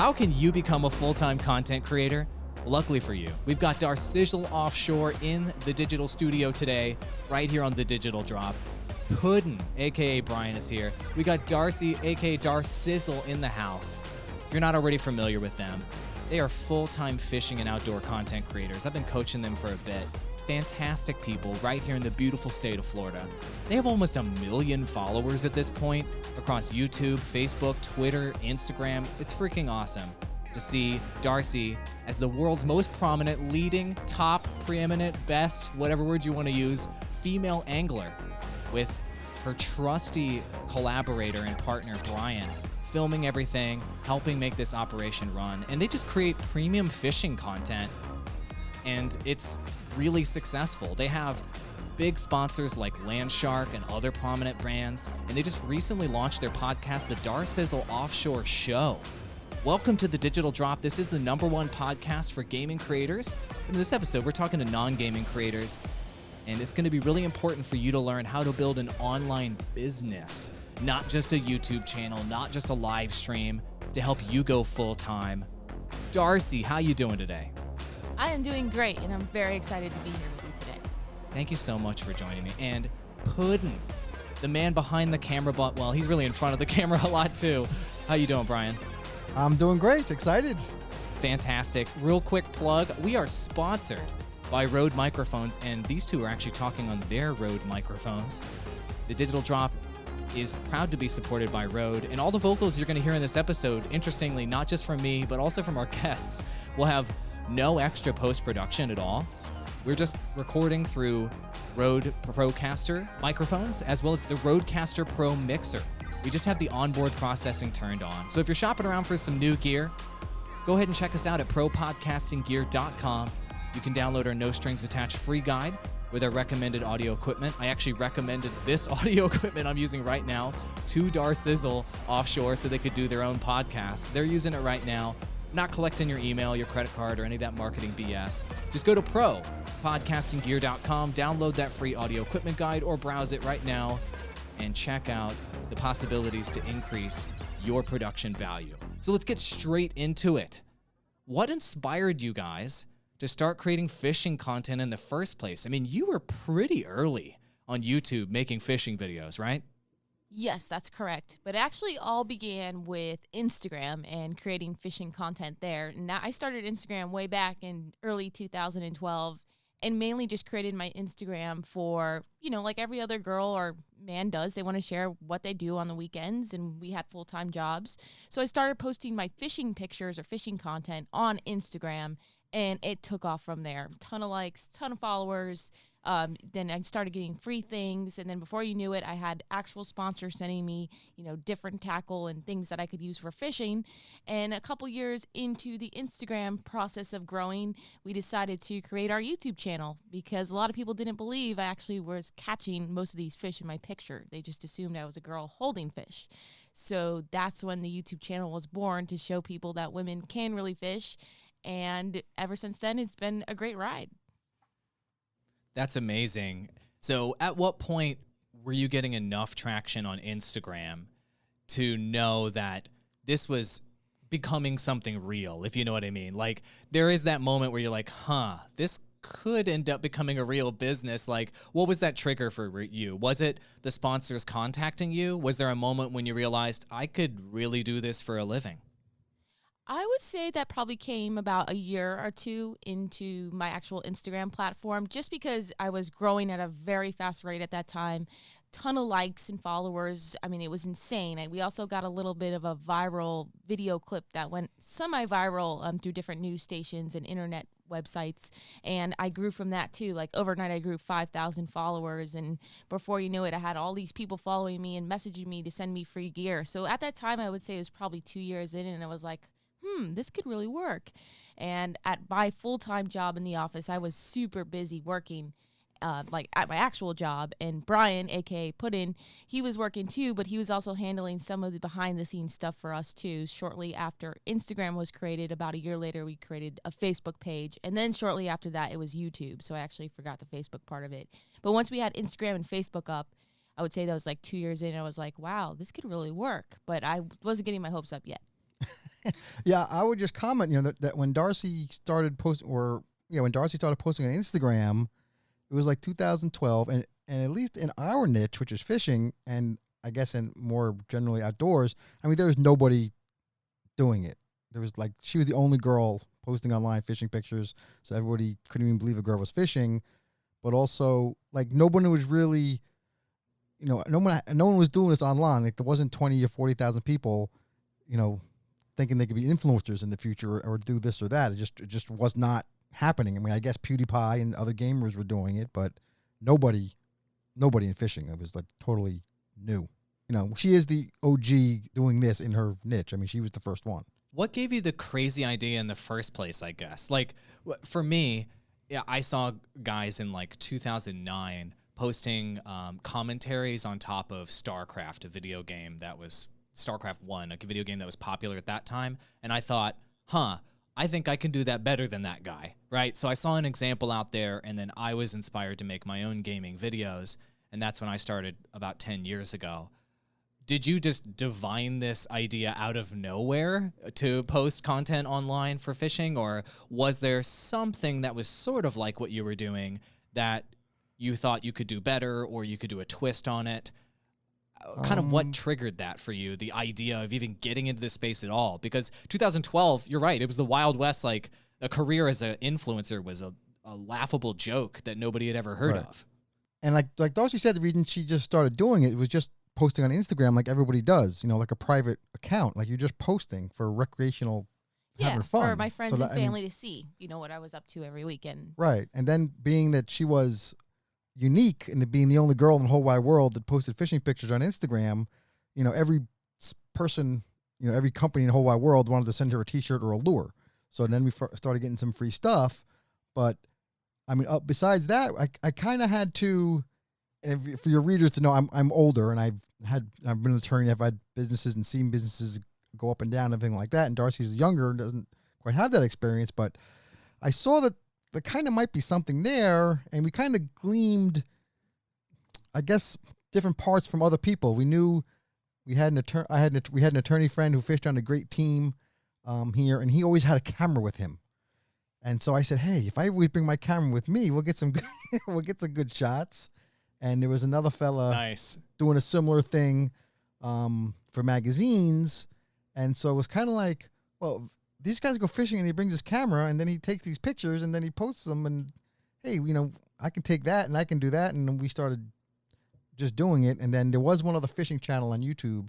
How can you become a full-time content creator? Luckily for you, we've got Darcizzle Offshore in the digital studio today, right here on The Digital Drop. Puddin, aka Brian, is here. We got Darcy, aka Darcizzle, in the house. If you're not already familiar with them, they are full-time fishing and outdoor content creators. I've been coaching them for a bit. Fantastic people right here in the beautiful state of Florida. They have almost 1 million followers at this point across YouTube, Facebook, Twitter, Instagram. It's freaking awesome to see Darcy as the world's most prominent, leading, top, preeminent, best, whatever word you want to use, female angler, with her trusty collaborator and partner, Brian, filming everything, helping make this operation run. And they just create premium fishing content, and it's really successful. They have big sponsors like Landshark and other prominent brands, and they just recently launched their podcast, The Darcizzle Offshore Show. Welcome to The Digital Drop. This is the #1 podcast for gaming creators. In this episode, we're talking to non-gaming creators, and it's going to be really important for you to learn how to build an online business, not just a YouTube channel, not just a live stream, to help you go full-time. Darcy, how you doing today? I am doing great, and I'm very excited to be here with you today. Thank you so much for joining me. And Puddin, the man behind the camera, but well, he's really in front of the camera a lot too. How you doing, Brian? I'm doing great. Excited. Fantastic. Real quick plug. We are sponsored by Rode microphones, and these two are actually talking on their Rode microphones. The Digital Drop is proud to be supported by Rode, and all the vocals you're going to hear in this episode, interestingly, not just from me, but also from our guests, will have no extra post-production at all. We're just recording through Rode Procaster microphones, as well as the Rodecaster Pro mixer. We just have the onboard processing turned on. So if you're shopping around for some new gear, go ahead and check us out at propodcastinggear.com. You can download our no-strings-attached free guide with our recommended audio equipment. I actually recommended this audio equipment I'm using right now to Darcizzle Offshore so they could do their own podcast. They're using it right now. Not collecting your email, your credit card, or any of that marketing BS. Just go to propodcastinggear.com, download that free audio equipment guide, or browse it right now and check out the possibilities to increase your production value. So let's get straight into it. What inspired you guys to start creating fishing content in the first place? I mean, you were pretty early on YouTube making fishing videos, right? Yes, that's correct. But it actually all began with Instagram and creating fishing content there. Now, I started Instagram way back in early 2012 and mainly just created my Instagram for, like every other girl or man does. They want to share what they do on the weekends, and we had full-time jobs. So I started posting my fishing pictures or fishing content on Instagram, and it took off from there. Ton of likes, ton of followers. Then I started getting free things, and then before you knew it, I had actual sponsors sending me, different tackle and things that I could use for fishing. And a couple years into the Instagram process of growing, we decided to create our YouTube channel because a lot of people didn't believe I actually was catching most of these fish in my picture. They just assumed I was a girl holding fish. So that's when the YouTube channel was born, to show people that women can really fish. And ever since then, it's been a great ride. That's amazing. So at what point were you getting enough traction on Instagram to know that this was becoming something real, if you know what I mean? Like, there is that moment where you're like, this could end up becoming a real business. Like, what was that trigger for you? Was it the sponsors contacting you? Was there a moment when you realized I could really do this for a living? I would say that probably came about a year or two into my actual Instagram platform, just because I was growing at a very fast rate at that time. Ton of likes and followers. I mean, it was insane. We also got a little bit of a viral video clip that went semi-viral through different news stations and internet websites, and I grew from that too. Like overnight, I grew 5,000 followers, and before you knew it, I had all these people following me and messaging me to send me free gear. So at that time, I would say it was probably 2 years in, and I was like, this could really work. And at my full-time job in the office, I was super busy working, like at my actual job. And Brian, aka Puddin, he was working too, but he was also handling some of the behind-the-scenes stuff for us too. Shortly after Instagram was created, about a year later, we created a Facebook page. And then shortly after that, it was YouTube. So I actually forgot the Facebook part of it. But once we had Instagram and Facebook up, I would say that was like 2 years in. I was like, wow, this could really work. But I wasn't getting my hopes up yet. Yeah, I would just comment, that when Darcy started posting, when Darcy started posting on Instagram, it was like 2012, and at least in our niche, which is fishing, and I guess in more generally outdoors, I mean, there was nobody doing it. There was like, she was the only girl posting online fishing pictures, so everybody couldn't even believe a girl was fishing. But also, like, nobody was really, no one was doing this online. Like, there wasn't 20 or 40,000 people, thinking they could be influencers in the future or do this or that. It just was not happening. I mean, I guess PewDiePie and other gamers were doing it, but nobody in fishing. It was like totally new. She is the OG doing this in her niche. I mean, she was the first one. What gave you the crazy idea in the first place, I guess? Like, for me, yeah, I saw guys in like 2009 posting commentaries on top of StarCraft, a video game that was StarCraft 1, a video game that was popular at that time. And I thought, I think I can do that better than that guy, right? So I saw an example out there, and then I was inspired to make my own gaming videos, and that's when I started about 10 years ago. Did you just divine this idea out of nowhere to post content online for fishing, or was there something that was sort of like what you were doing that you thought you could do better, or you could do a twist on it? Kind of what triggered that for you, the idea of even getting into this space at all? Because 2012, you're right, it was the Wild West. Like, a career as an influencer was a laughable joke that nobody had ever heard of. And like Darcy said, the reason she just started doing it was just posting on Instagram like everybody does, like a private account. Like, you're just posting for recreational, having fun. For my friends and family to see, what I was up to every weekend. Right. And then being that she was unique and being the only girl in the whole wide world that posted fishing pictures on Instagram, every person, every company in the whole wide world wanted to send her a t-shirt or a lure. So then we started getting some free stuff. But I mean, besides that, I kind of had to, for your readers to know, I'm older, and I've been an attorney. I've had businesses and seen businesses go up and down and everything like that. And Darcy's younger and doesn't quite have that experience, but I saw that there kind of might be something there, and we kind of gleamed, I guess, different parts from other people. We knew we had an attorney friend who fished on a great team here, and he always had a camera with him. And so I said, hey, if I always bring my camera with me, we'll get some good shots. And there was another fella doing a similar thing for magazines, and so it was kind of like, well, these guys go fishing and he brings his camera and then he takes these pictures and then he posts them, and hey, I can take that and I can do that. And then we started just doing it. And then there was one other fishing channel on YouTube.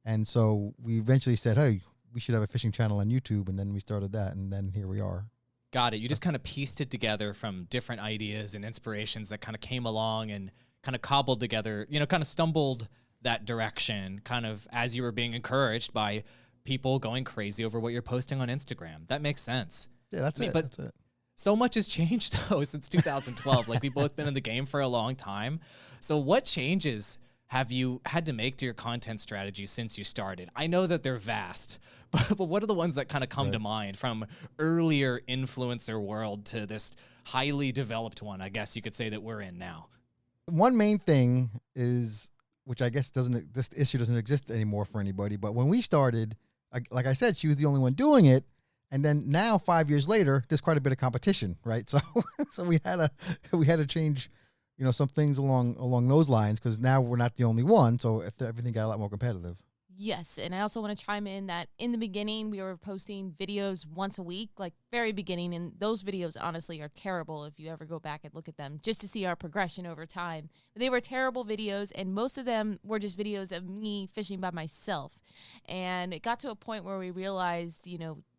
And so we eventually said, hey, we should have a fishing channel on YouTube. And then we started that. And then here we are. Got it. You just kind of pieced it together from different ideas and inspirations that kind of came along and kind of cobbled together, kind of stumbled that direction kind of as you were being encouraged by people going crazy over what you're posting on Instagram. That makes sense. Yeah, that's it. But that's it. So much has changed, though, since 2012. Like, we've both been in the game for a long time. So what changes have you had to make to your content strategy since you started? I know that they're vast, but what are the ones that kind of come to mind from earlier influencer world to this highly developed one, I guess you could say, that we're in now? One main thing is, which I guess this issue doesn't exist anymore for anybody, but when we started, like I said, she was the only one doing it. And then now, 5 years later, there's quite a bit of competition, right? So, we had to change, some things along those lines, because now we're not the only one. So everything got a lot more competitive. Yes, and I also want to chime in that in the beginning, we were posting videos once a week, like very beginning, and those videos honestly are terrible if you ever go back and look at them, just to see our progression over time. But they were terrible videos, and most of them were just videos of me fishing by myself. And it got to a point where we realized,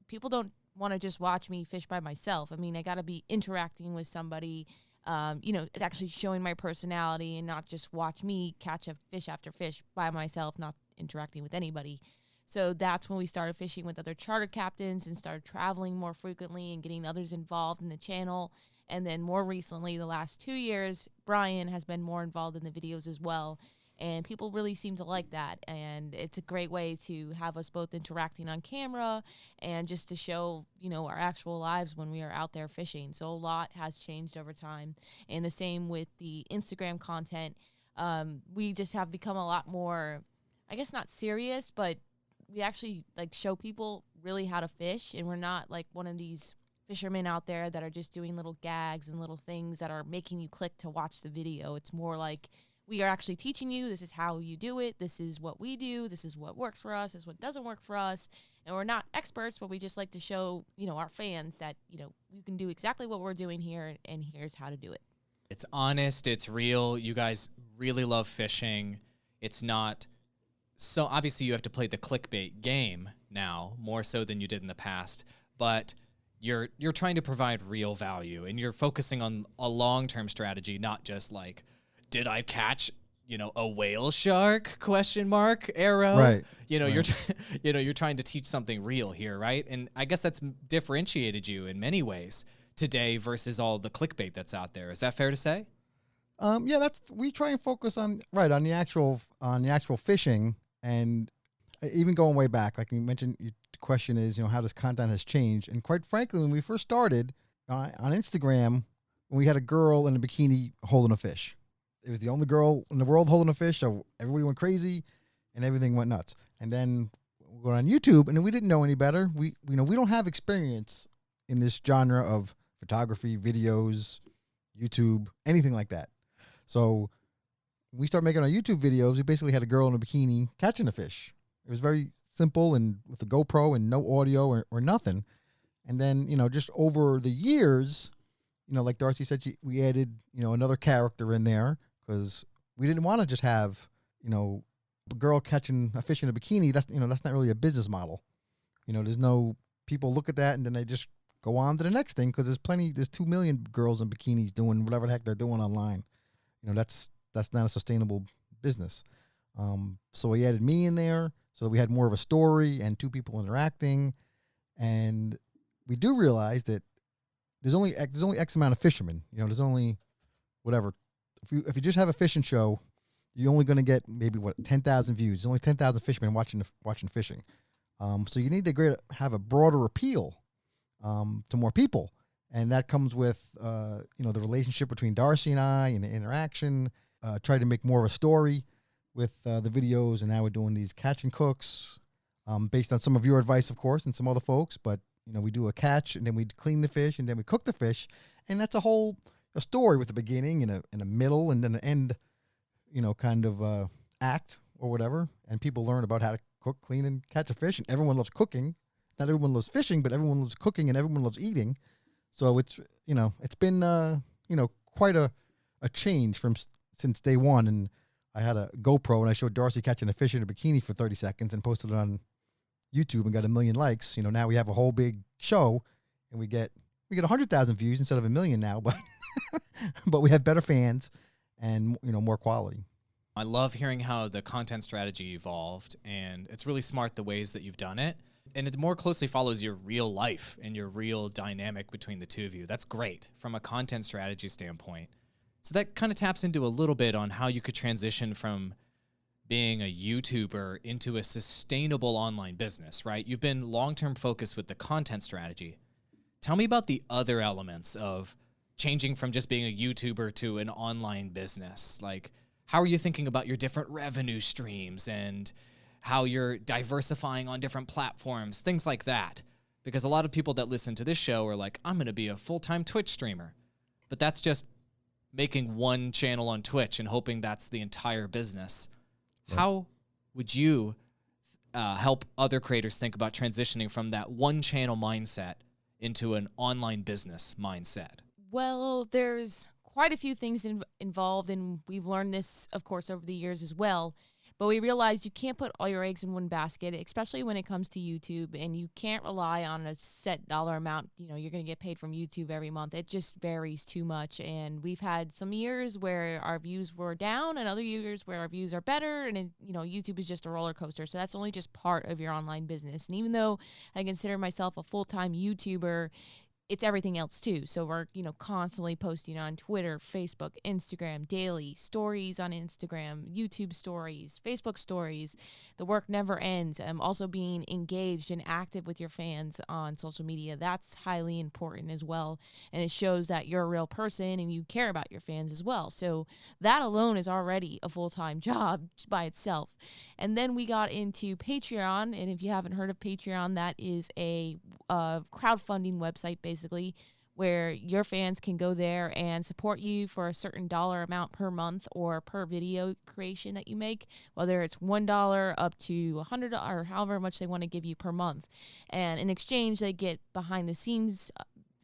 people don't want to just watch me fish by myself. I mean, I got to be interacting with somebody, it's actually showing my personality, and not just watch me catch a fish after fish by myself, not interacting with anybody. So that's when we started fishing with other charter captains and started traveling more frequently and getting others involved in the channel. And then more recently, the last 2 years, Brian has been more involved in the videos as well. And people really seem to like that. And it's a great way to have us both interacting on camera and just to show, our actual lives when we are out there fishing. So a lot has changed over time. And the same with the Instagram content. We just have become a lot more, I guess not serious, but we actually like show people really how to fish, and we're not like one of these fishermen out there that are just doing little gags and little things that are making you click to watch the video. It's more like we are actually teaching you, this is how you do it, this is what we do, this is what works for us, this is what doesn't work for us. And we're not experts, but we just like to show, our fans that, you can do exactly what we're doing here, and here's how to do it. It's honest, it's real. You guys really love fishing. It's not so obviously you have to play the clickbait game now more so than you did in the past, but you're trying to provide real value, and you're focusing on a long-term strategy, not just like, did I catch, a whale shark ? Arrow. Right. You're trying to teach something real here, right? And I guess that's differentiated you in many ways today versus all the clickbait that's out there. Is that fair to say? Yeah, we try and focus on the actual fishing, and even going way back, like you mentioned, the question is, how this content has changed. And quite frankly, when we first started on Instagram, when we had a girl in a bikini holding a fish, it was the only girl in the world holding a fish, so everybody went crazy, and everything went nuts. And then we went on YouTube, and we didn't know any better. We don't have experience in this genre of photography, videos, YouTube, anything like that. So when we started making our YouTube videos, we basically had a girl in a bikini catching a fish. It was very simple, and with a GoPro and no audio or nothing. And then, just over the years, like Darcy said, we added, another character in there, because we didn't want to just have, a girl catching a fish in a bikini. That's not really a business model. There's no, people look at that and then they just go on to the next thing, because there's 2 million girls in bikinis doing whatever the heck they're doing online. That's not a sustainable business. So we added me in there so that we had more of a story and 2 people interacting. And we do realize that there's only X amount of fishermen. There's only whatever. If you just have a fishing show, you're only going to get maybe 10,000 views. There's only 10,000 fishermen watching fishing. So you need to have a broader appeal to more people, and that comes with the relationship between Darcy and I, and the interaction. Try to make more of a story with the videos, and now we're doing these catch and cooks, based on some of your advice, of course, and some other folks. But we do a catch, and then we clean the fish, and then we cook the fish, and that's a story with a beginning and a middle, and then an end, kind of act or whatever. And people learn about how to cook, clean, and catch a fish. And everyone loves cooking. Not everyone loves fishing, but everyone loves cooking, and everyone loves eating. So it's been quite a change since day one. And I had a GoPro, and I showed Darcy catching a fish in a bikini for 30 seconds and posted it on YouTube and got 1 million likes. Now we have a whole big show, and we get 100,000 views instead of 1 million now, but but we have better fans and more quality. I love hearing how the content strategy evolved, and it's really smart the ways that you've done it. And it more closely follows your real life and your real dynamic between the two of you. That's great from a content strategy standpoint. So that kind of taps into a little bit on how you could transition from being a YouTuber into a sustainable online business, right? You've been long-term focused with the content strategy. Tell me about the other elements of changing from just being a YouTuber to an online business. Like, how are you thinking about your different revenue streams and how you're diversifying on different platforms, things like that? Because a lot of people that listen to this show are like, I'm going to be a full-time Twitch streamer. But that's just making one channel on Twitch and hoping that's the entire business. Right. How would you help other creators think about transitioning from that one channel mindset into an online business mindset? Well, there's quite a few things involved, and we've learned this, of course, over the years as well. But we realized you can't put all your eggs in one basket, especially when it comes to YouTube, and you can't rely on a set dollar amount. You're going to get paid from YouTube every month. It just varies too much. And we've had some years where our views were down and other years where our views are better. And, YouTube is just a roller coaster. So that's only just part of your online business. And even though I consider myself a full-time YouTuber, it's everything else too. So we're, constantly posting on Twitter, Facebook, Instagram, daily stories on Instagram, YouTube stories, Facebook stories. The work never ends. Also being engaged and active with your fans on social media. That's highly important as well. And it shows that you're a real person and you care about your fans as well. So that alone is already a full-time job by itself. And then we got into Patreon. And if you haven't heard of Patreon, that is a crowdfunding website basically where your fans can go there and support you for a certain dollar amount per month or per video creation that you make, whether it's $1 up to $100 or however much they want to give you per month. And in exchange, they get behind the scenes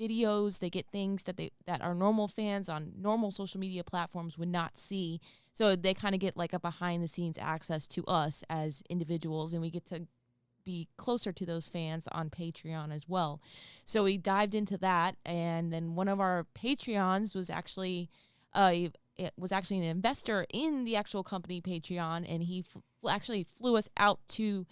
videos, they get things that our normal fans on normal social media platforms would not see. So they kind of get like a behind the scenes access to us as individuals, and we get to be closer to those fans on Patreon as well. So we dived into that, and then one of our Patreons was actually an investor in the actual company Patreon, and he actually flew us out to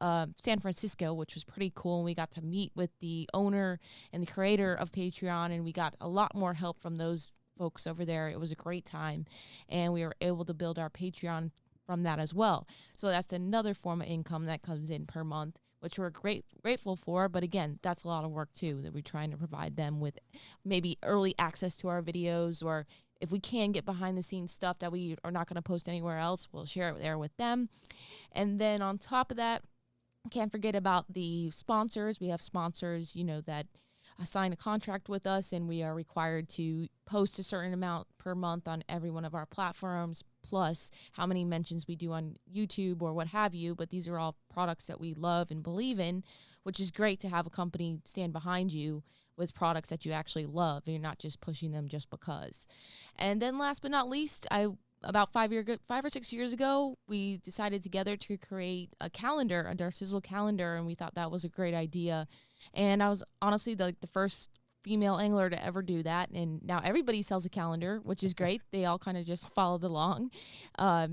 San Francisco, which was pretty cool. And we got to meet with the owner and the creator of Patreon, and we got a lot more help from those folks over there. It was a great time, and we were able to build our Patreon from that as well. So that's another form of income that comes in per month, which we're grateful for. But again, that's a lot of work too, that we're trying to provide them with maybe early access to our videos, or if we can get behind the scenes stuff that we are not going to post anywhere else, we'll share it there with them. And then on top of that, can't forget about the sponsors. We have sponsors, that sign a contract with us, and we are required to post a certain amount per month on every one of our platforms, plus how many mentions we do on YouTube or what have you. But these are all products that we love and believe in, which is great to have a company stand behind you with products that you actually love, and you're not just pushing them just because. And then last but not least, about 5 or 6 years ago, we decided together to create a calendar, a Darcizzle calendar, and we thought that was a great idea. And I was honestly the first female angler to ever do that, and now everybody sells a calendar, which is great. They all kind of just followed along.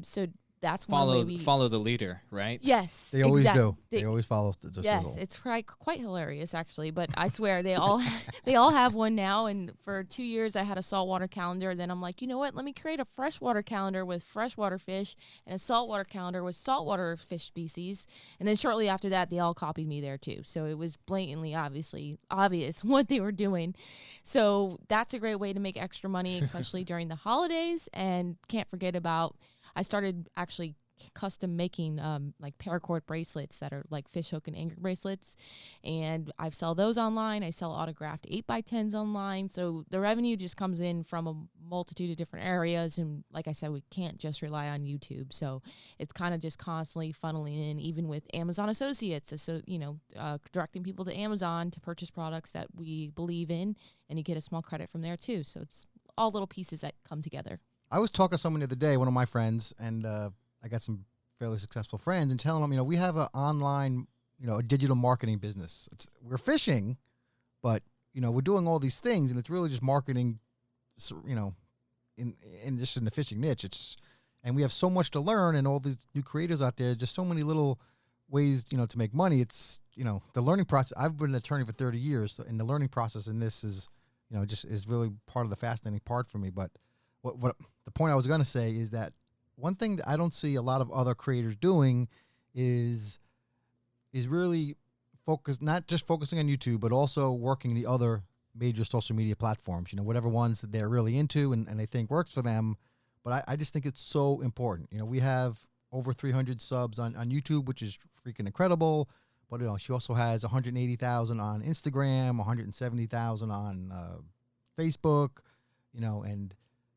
So that's one way we follow the leader, right? Yes, They always do. They always follow the yes, sizzle. it's quite hilarious actually. But I swear they all have one now. And for 2 years I had a saltwater calendar. Then I'm like, you know what? Let me create a freshwater calendar with freshwater fish and a saltwater calendar with saltwater fish species. And then shortly after that, they all copied me there too. So it was blatantly obvious what they were doing. So that's a great way to make extra money, especially during the holidays. And can't forget about, I started actually custom making like paracord bracelets that are like fish hook and anchor bracelets, and I sell those online. I sell autographed 8x10s online, so the revenue just comes in from a multitude of different areas. And like I said, we can't just rely on YouTube, so it's kind of just constantly funneling in, even with Amazon Associates, so directing people to Amazon to purchase products that we believe in, and you get a small credit from there too. So it's all little pieces that come together. I was talking to someone the other day, one of my friends, and I got some fairly successful friends, and telling them, we have an online, a digital marketing business. We're fishing, but, we're doing all these things, and it's really just marketing, in just in the fishing niche. And we have so much to learn, and all these new creators out there, just so many little ways, to make money. It's, the learning process. I've been an attorney for 30 years, and the learning process in this is, just is really part of the fascinating part for me. But what the point I was going to say is that one thing that I don't see a lot of other creators doing is really not just focusing on YouTube, but also working the other major social media platforms, whatever ones that they're really into and they think works for them. But I just think it's so important. We have over 300 subs on YouTube, which is freaking incredible. But, she also has 180,000 on Instagram, 170,000 on Facebook, and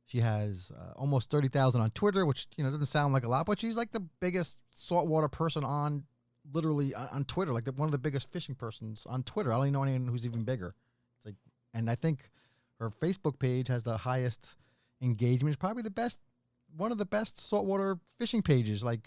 she has almost 30,000 on Twitter, which, doesn't sound like a lot, but she's like the biggest saltwater person on Twitter, like one of the biggest fishing persons on Twitter. I don't even know anyone who's even bigger. It's like, and I think her Facebook page has the highest engagement. It's probably one of the best saltwater fishing pages, on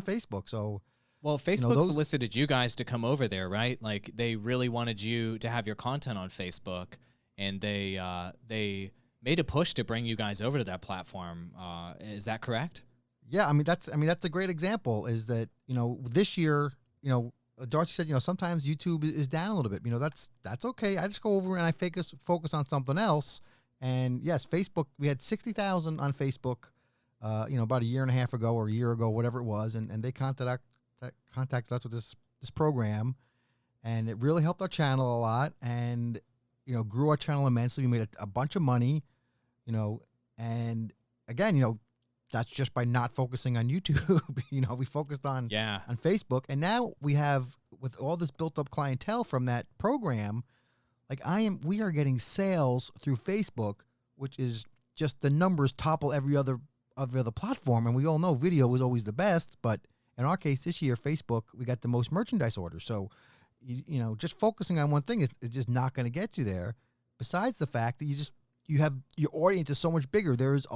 Facebook. So, well, Facebook solicited you guys to come over there, right? Like they really wanted you to have your content on Facebook, and they made a push to bring you guys over to that platform. Is that correct? Yeah, that's a great example. Is that this year, Darcy said, sometimes YouTube is down a little bit. That's okay. I just go over and I focus on something else. And yes, Facebook, we had 60,000 on Facebook, about a year and a half ago or a year ago, whatever it was. And they contacted us with this program, and it really helped our channel a lot, and, grew our channel immensely. We made a bunch of money, and again, that's just by not focusing on YouTube. We focused on Facebook, and now we have, with all this built up clientele from that program, we are getting sales through Facebook, which is just the numbers topple every other platform. And we all know video is always the best, but in our case this year, Facebook, we got the most merchandise orders. So, just focusing on one thing is just not going to get you there. Besides the fact that you have, your audience is so much bigger. There's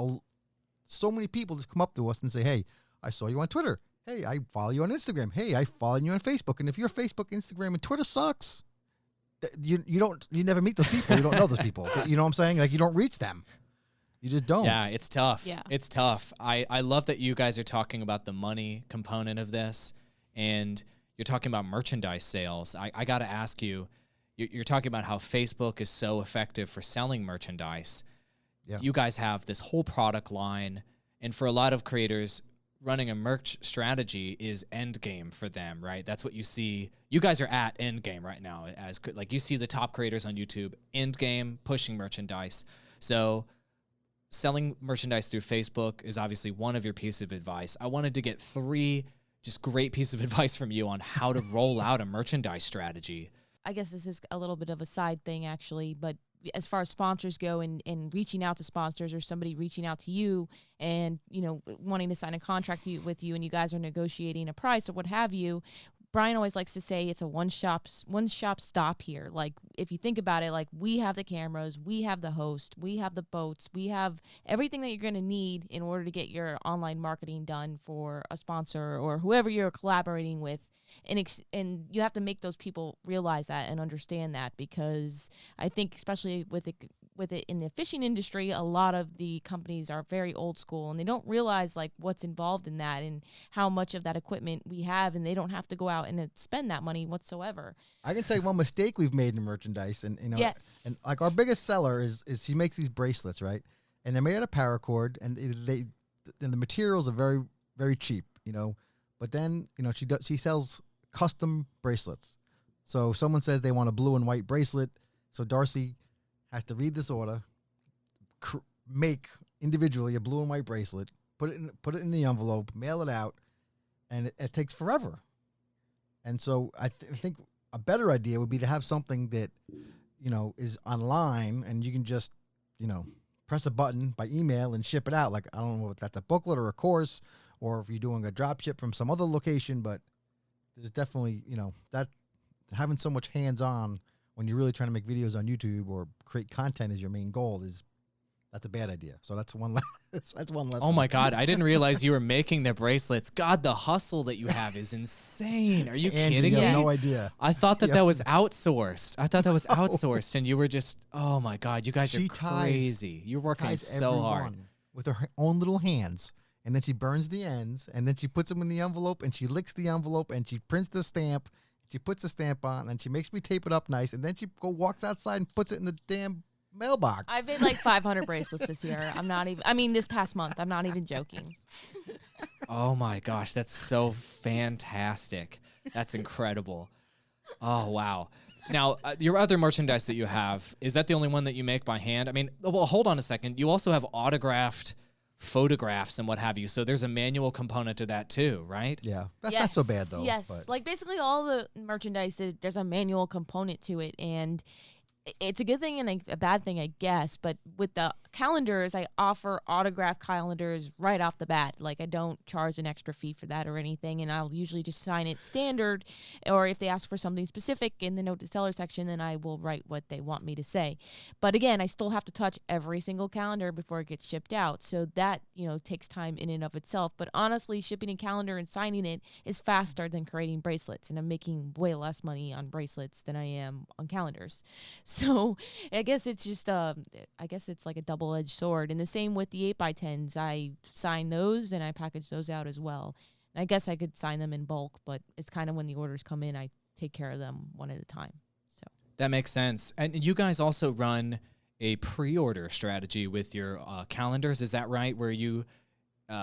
so many people just come up to us and say, hey, I saw you on Twitter. Hey, I follow you on Instagram. Hey, I follow you on Facebook. And if your Facebook, Instagram, and Twitter sucks, you never meet those people. You don't know those people. You know what I'm saying? You don't reach them. You just don't. Yeah, it's tough. Yeah. It's tough. I love that you guys are talking about the money component of this, and you're talking about merchandise sales. I got to ask you, you're talking about how Facebook is so effective for selling merchandise. Yeah. You guys have this whole product line, and for a lot of creators, running a merch strategy is end game for them, right? That's what you see. You guys are at end game right now, as you see the top creators on YouTube, end game, pushing merchandise. So selling merchandise through Facebook is obviously one of your pieces of advice. I wanted to get 3 just great pieces of advice from you on how to roll out a merchandise strategy. I guess this is a little bit of a side thing, actually, but as far as sponsors go and reaching out to sponsors, or somebody reaching out to you and, wanting to sign a contract with you, and you guys are negotiating a price or what have you, Brian always likes to say it's a one-shop stop here. If you think about it, we have the cameras, we have the host, we have the boats, we have everything that you're going to need in order to get your online marketing done for a sponsor or whoever you're collaborating with. And you have to make those people realize that and understand that, because I think especially with it in the fishing industry, a lot of the companies are very old school, and they don't realize what's involved in that and how much of that equipment we have, and they don't have to go out and spend that money whatsoever. I can tell you one mistake we've made in merchandise, and Yes. and our biggest seller is she makes these bracelets, right? And they're made out of paracord, and the materials are very, very cheap, But then, she sells custom bracelets. So if someone says they want a blue and white bracelet, so Darcy has to read this order, make individually a blue and white bracelet, put it in the envelope, mail it out, and it takes forever. And so I think a better idea would be to have something that, is online, and you can just, press a button by email and ship it out. I don't know if that's a booklet or a course, or if you're doing a drop ship from some other location, but there's definitely, that having so much hands-on when you're really trying to make videos on YouTube or create content as your main goal that's a bad idea. So that's one that's one lesson. Oh my God, I didn't realize you were making the bracelets. God, the hustle that you have is insane. Are you kidding you me? have no idea. I thought that was outsourced. And you were just, oh my God, you guys are crazy. You're working so hard. With her own little hands. And then she burns the ends, and then she puts them in the envelope, and she licks the envelope, and she prints the stamp. She puts the stamp on, and she makes me tape it up nice, and then she walks outside and puts it in the damn mailbox. I've made 500 bracelets this year. This past month. I'm not even joking. Oh my gosh, that's so fantastic. That's incredible. Oh, wow. Now, your other merchandise that you have, is that the only one that you make by hand? Well, hold on a second. You also have autographed photographs and what have you. So there's a manual component to that too, right? Yeah. That's not so bad though. Yes. But Basically all the merchandise, there's a manual component to it, and it's a good thing and a bad thing, I guess. But with the calendars, I offer autographed calendars right off the bat. I don't charge an extra fee for that or anything, and I'll usually just sign it standard. Or if they ask for something specific in the note to seller section, then I will write what they want me to say. But again, I still have to touch every single calendar before it gets shipped out. So that, takes time in and of itself. But honestly, shipping a calendar and signing it is faster than creating bracelets, and I'm making way less money on bracelets than I am on calendars. So I guess it's just it's like a double-edged sword. And the same with the 8x10s. I sign those and I package those out as well. And I guess I could sign them in bulk, but it's kind of when the orders come in, I take care of them one at a time. So That makes sense. And you guys also run a pre-order strategy with your calendars. Is that right? Where you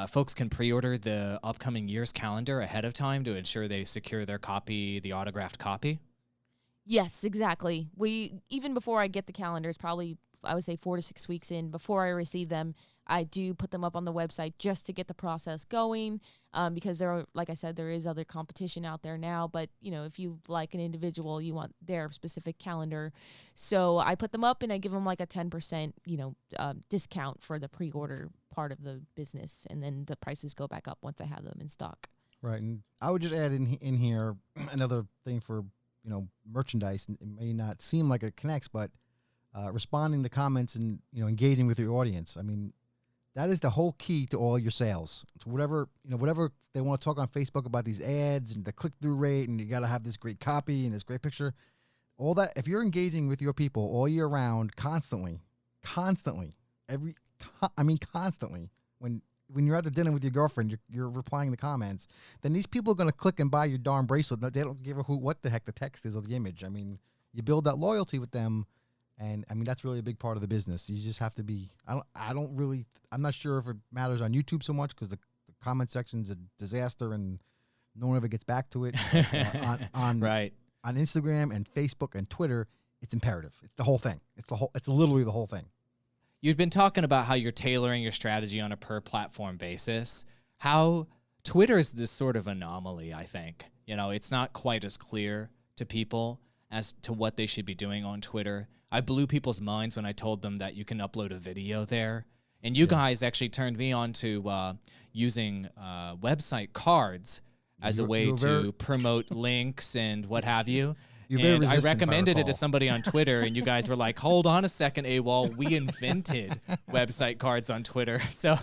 folks can pre-order the upcoming year's calendar ahead of time to ensure they secure their copy, the autographed copy? yes, exactly. Even before I get the calendars, probably I would say 4 to 6 weeks in, before I receive them, I do put them up on the website just to get the process going. Because like I said, there is other competition out there now. But if you like an individual, you want their specific calendar. So I put them up and I give them like a 10% discount for the pre-order part of the business, and then the prices go back up once I have them in stock. Right, and I would just add in here another thing for merchandise. It may not seem like it connects, but responding to comments and engaging with your audience. I mean, that is the whole key to all your sales. So whatever they want to talk on Facebook about these ads and the click-through rate, and you got to have this great copy and this great picture, all that. If you're engaging with your people all year round, constantly, constantly, when you're at the dinner with your girlfriend, you're replying the comments, then these people are going to click and buy your darn bracelet. They don't give a hoot what the heck the text is or the image. I mean, you build that loyalty with them. And I mean, that's really a big part of the business. You just have to be, I'm not sure if it matters on YouTube so much because the comment section's a disaster and no one ever gets back to it. Right. On Instagram and Facebook and Twitter, it's imperative. It's the whole thing. It's literally the whole thing. You've been talking about how you're tailoring your strategy on a per platform basis. How Twitter is this sort of anomaly, I think. It's not quite as clear to people as to what they should be doing on Twitter. I blew people's minds when I told them that you can upload a video there. And you guys actually turned me on to using website cards as a way to promote links and what have you. And I recommended it to somebody on Twitter, and you guys were like, hold on a second, AWOL. We invented website cards on Twitter. So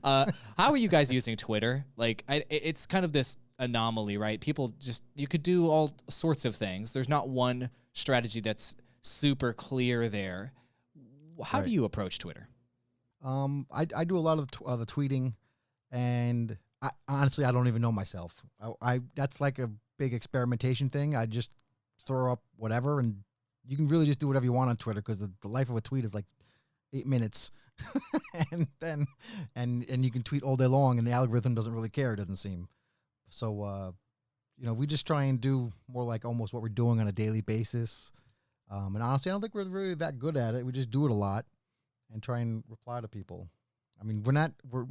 how are you guys using Twitter? It's kind of this anomaly, right? You could do all sorts of things. There's not one strategy that's super clear there. How do you approach Twitter? I do a lot of the tweeting, and honestly, I don't even know myself. That's like a big experimentation thing. I just throw up whatever, and you can really just do whatever you want on Twitter because the life of a tweet is like 8 minutes, and you can tweet all day long, and the algorithm doesn't really care. It doesn't seem. So we just try and do more like almost what we're doing on a daily basis. And honestly, I don't think we're really that good at it. We just do it a lot and try and reply to people. I mean,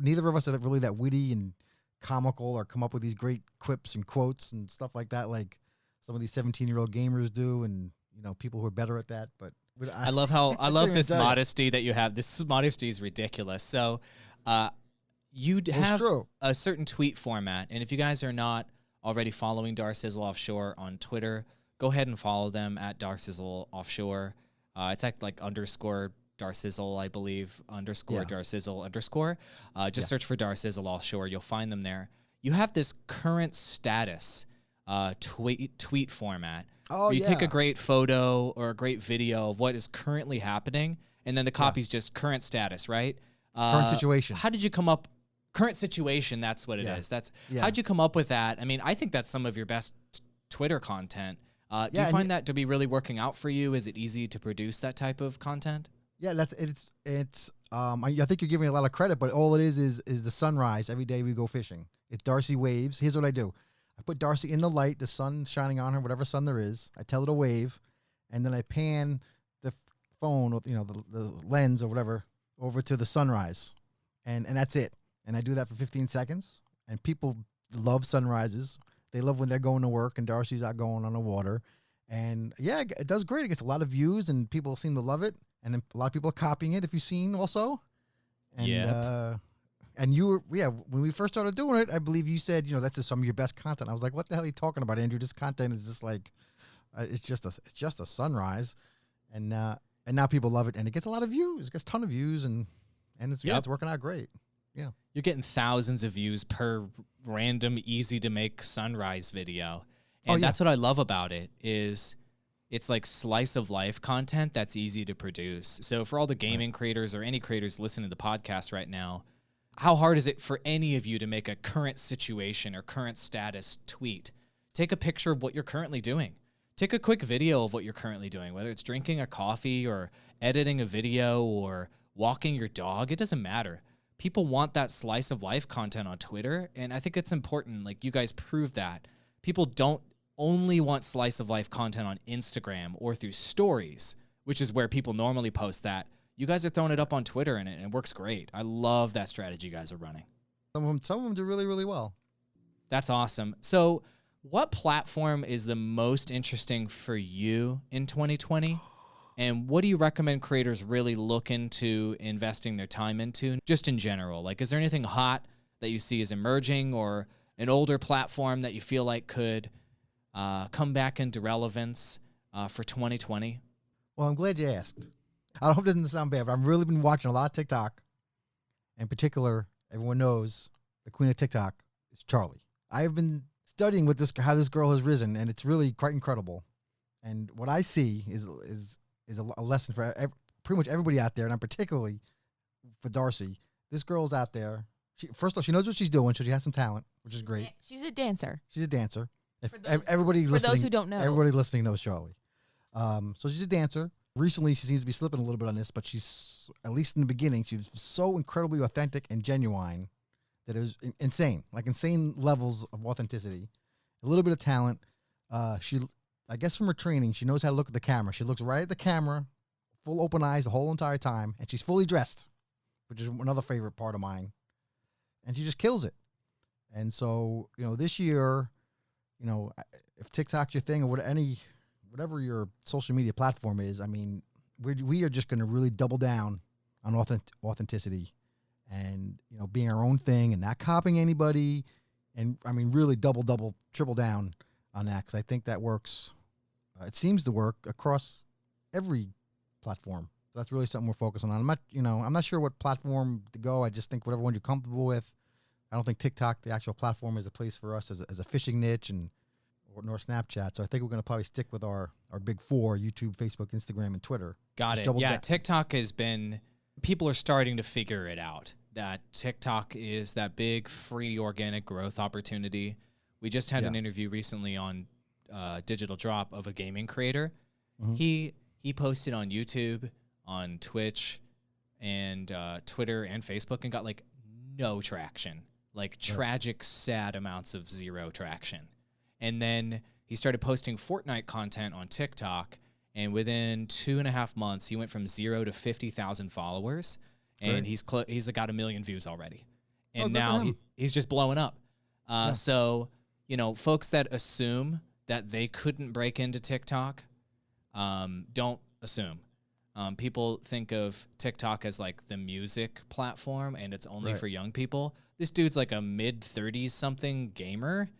neither of us are really that witty and comical or come up with these great quips and quotes and stuff like that, like some of these 17-year-old gamers do, and people who are better at that. But I love this modesty that you have. This modesty is ridiculous. So, you'd have a certain tweet format, and if you guys are not already following Darcizzle Offshore on Twitter, go ahead and follow them at Darcizzle Offshore. It's like underscore Darcizzle, I believe, underscore Darcizzle underscore. Just search for Darcizzle Offshore. You'll find them there. You have this current status tweet format. Oh, where you take a great photo or a great video of what is currently happening, and then the copy's just current status, right? Current situation. How did you come up? Current situation, that's what it is. How'd you come up with that? I mean, I think that's some of your best Twitter content. Do you find that to be really working out for you? Is it easy to produce that type of content? Yeah, it's. I think you're giving me a lot of credit, but all it is the sunrise every day we go fishing. It's Darcy waves. Here's what I do: I put Darcy in the light, the sun shining on her, whatever sun there is. I tell it to wave, and then I pan the phone with the lens or whatever over to the sunrise, and that's it. And I do that for 15 seconds, and people love sunrises. They love when they're going to work and Darcy's out going on the water. And yeah, it does great. It gets a lot of views and people seem to love it. And then a lot of people are copying it, if you've seen also. And and you were, when we first started doing it, I believe you said, that's just some of your best content. I was like, what the hell are you talking about, Andrew? This content is just like, it's just a sunrise. And now people love it and it gets a lot of views. It gets a ton of views and it's working out great. Yeah. You're getting thousands of views per random, easy to make sunrise video. And that's what I love about it is it's like slice of life content that's easy to produce. So for all the gaming creators or any creators listening to the podcast right now, how hard is it for any of you to make a current situation or current status tweet? Take a picture of what you're currently doing. Take a quick video of what you're currently doing, whether it's drinking a coffee or editing a video or walking your dog. It doesn't matter. People want that slice of life content on Twitter, and I think it's important. Like, you guys prove that. People don't only want slice of life content on Instagram or through stories, which is where people normally post that. You guys are throwing it up on Twitter, and it works great. I love that strategy you guys are running. Some of them do really, really well. That's awesome. So what platform is the most interesting for you in 2020? And what do you recommend creators really look into investing their time into, just in general? Like, is there anything hot that you see as emerging, or an older platform that you feel like could come back into relevance for 2020? Well, I'm glad you asked. I hope it doesn't sound bad, but I've really been watching a lot of TikTok. In particular, everyone knows the queen of TikTok is Charlie. I have been studying with how this girl has risen, and it's really quite incredible. And what I see is a lesson for pretty much everybody out there, and I'm particularly for Darcy. This girl's out there. First of all, she knows what she's doing, so she has some talent, which is great. She's a dancer. She's a dancer. For those who don't know. Everybody listening knows Charlie. So she's a dancer. Recently, she seems to be slipping a little bit on this, but she's, at least in the beginning, she was so incredibly authentic and genuine that it was insane, like insane levels of authenticity. A little bit of talent. I guess from her training, she knows how to look at the camera. She looks right at the camera, full open eyes the whole entire time, and she's fully dressed, which is another favorite part of mine. And she just kills it. And so, this year, if TikTok's your thing, or whatever your social media platform is, I mean, we are just going to really double down on authenticity and, being our own thing and not copying anybody. And I mean, really double, triple down on that, because I think that works. It seems to work across every platform. So that's really something we're focusing on. I'm not sure what platform to go. I just think whatever one you're comfortable with. I don't think TikTok, the actual platform, is a place for us as a fishing niche, nor Snapchat. So I think we're going to probably stick with our big four: YouTube, Facebook, Instagram, and Twitter. Got it. Yeah, TikTok has been, people are starting to figure it out, that TikTok is that big free organic growth opportunity. We just had an interview recently on Digital Drop of a gaming creator. Mm-hmm. He posted on YouTube, on Twitch, and Twitter and Facebook, and got like no traction, like tragic, sad amounts of zero traction. And then he started posting Fortnite content on TikTok, and within 2.5 months, he went from 0 to 50,000 followers, and he's got 1 million views already. And now he's just blowing up. So, folks that assume that they couldn't break into TikTok, don't assume. People think of TikTok as like the music platform, and it's only for young people. This dude's like a mid-30s something gamer,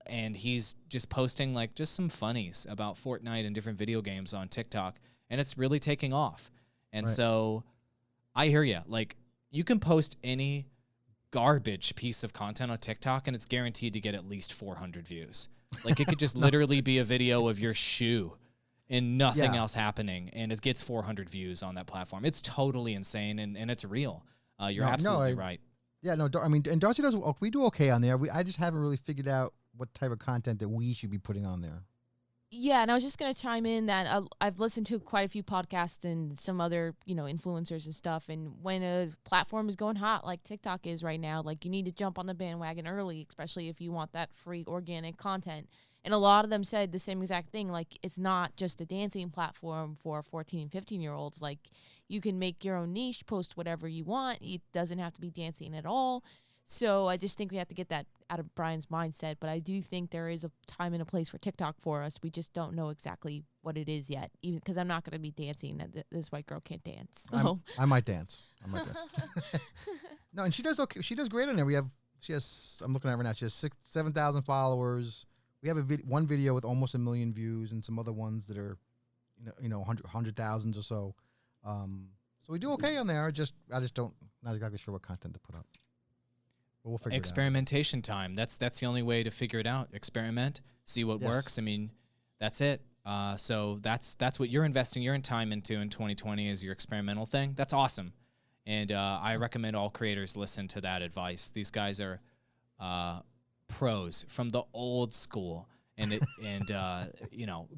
and he's just posting like just some funnies about Fortnite and different video games on TikTok, and it's really taking off. And so I hear you. Like, you can post any garbage piece of content on TikTok, and it's guaranteed to get at least 400 views. Like, it could just literally be a video of your shoe and nothing else happening, and it gets 400 views on that platform. It's totally insane, and it's real. You're absolutely right. Yeah, no, I mean, and Darcy we do okay on there. I just haven't really figured out what type of content that we should be putting on there. Yeah, and I was just going to chime in that I've listened to quite a few podcasts and some other, influencers and stuff. And when a platform is going hot like TikTok is right now, like, you need to jump on the bandwagon early, especially if you want that free organic content. And a lot of them said the same exact thing. Like, it's not just a dancing platform for 14 and 15-year-olds. Like, you can make your own niche, post whatever you want. It doesn't have to be dancing at all. So I just think we have to get that out of Brian's mindset. But I do think there is a time and a place for TikTok for us. We just don't know exactly what it is yet, even because I'm not going to be dancing. This white girl can't dance. So I might dance. No, and she does okay. She does great on there. I'm looking at her right now. She has 7,000 followers. We have one video with almost 1 million views, and some other ones that are, 100,000s or so. So we do okay on there. I just not exactly sure what content to put up. But we'll figure it out. Experimentation time. That's the only way to figure it out. Experiment, see what works. I mean, that's it. So that's what you're investing your time into in 2020 is your experimental thing. That's awesome. And I recommend all creators listen to that advice. These guys are pros from the old school, and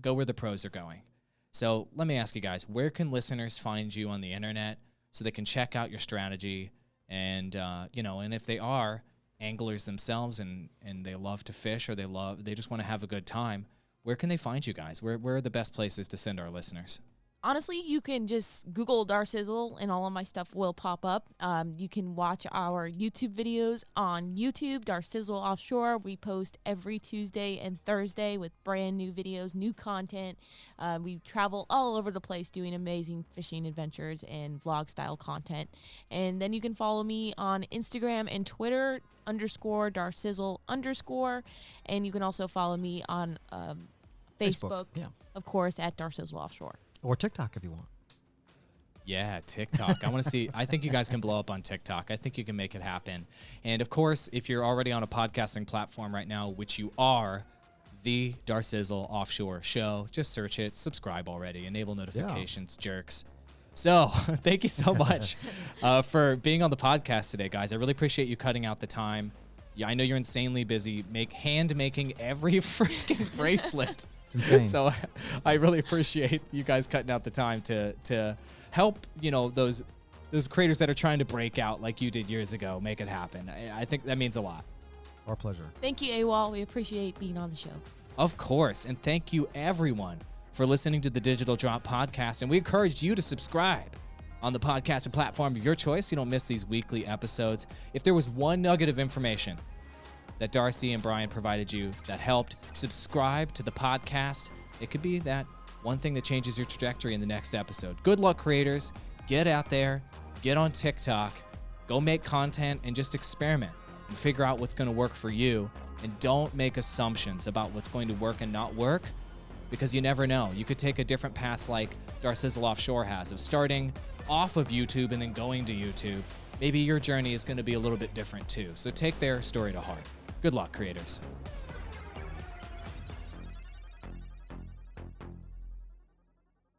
go where the pros are going. So let me ask you guys, where can listeners find you on the internet so they can check out your strategy? And and if they are anglers themselves and they love to fish, or they just want to have a good time, where can they find you guys? Where are the best places to send our listeners? Honestly, you can just Google Darcizzle and all of my stuff will pop up. You can watch our YouTube videos on YouTube, Darcizzle Offshore. We post every Tuesday and Thursday with brand new videos, new content. We travel all over the place doing amazing fishing adventures and vlog style content. And then you can follow me on Instagram and Twitter _Darcizzle_. And you can also follow me on Facebook, yeah. of course, at Darcizzle Offshore. Or TikTok if you want. Yeah, TikTok. I want to see. I think you guys can blow up on TikTok. I think you can make it happen. And of course, if you're already on a podcasting platform right now, which you are, the Darcizzle Offshore Show, just search it, subscribe already, enable notifications, jerks. So thank you so much for being on the podcast today, guys. I really appreciate you cutting out the time. Yeah, I know you're insanely busy, hand making every freaking bracelet. It's insane. So I really appreciate you guys cutting out the time to help, those creators that are trying to break out like you did years ago, make it happen. I think that means a lot. Our pleasure. Thank you, AWOL. We appreciate being on the show. Of course. And thank you, everyone, for listening to the Digital Drop Podcast. And we encourage you to subscribe on the podcasting platform of your choice so you don't miss these weekly episodes. If there was one nugget of information that Darcy and Brian provided you that helped, subscribe to the podcast. It could be that one thing that changes your trajectory in the next episode. Good luck, creators. Get out there, get on TikTok, go make content, and just experiment and figure out what's going to work for you. And don't make assumptions about what's going to work and not work, because you never know. You could take a different path like Darcizzle Offshore has, of starting off of YouTube and then going to YouTube. Maybe your journey is going to be a little bit different too. So take their story to heart. Good luck, creators.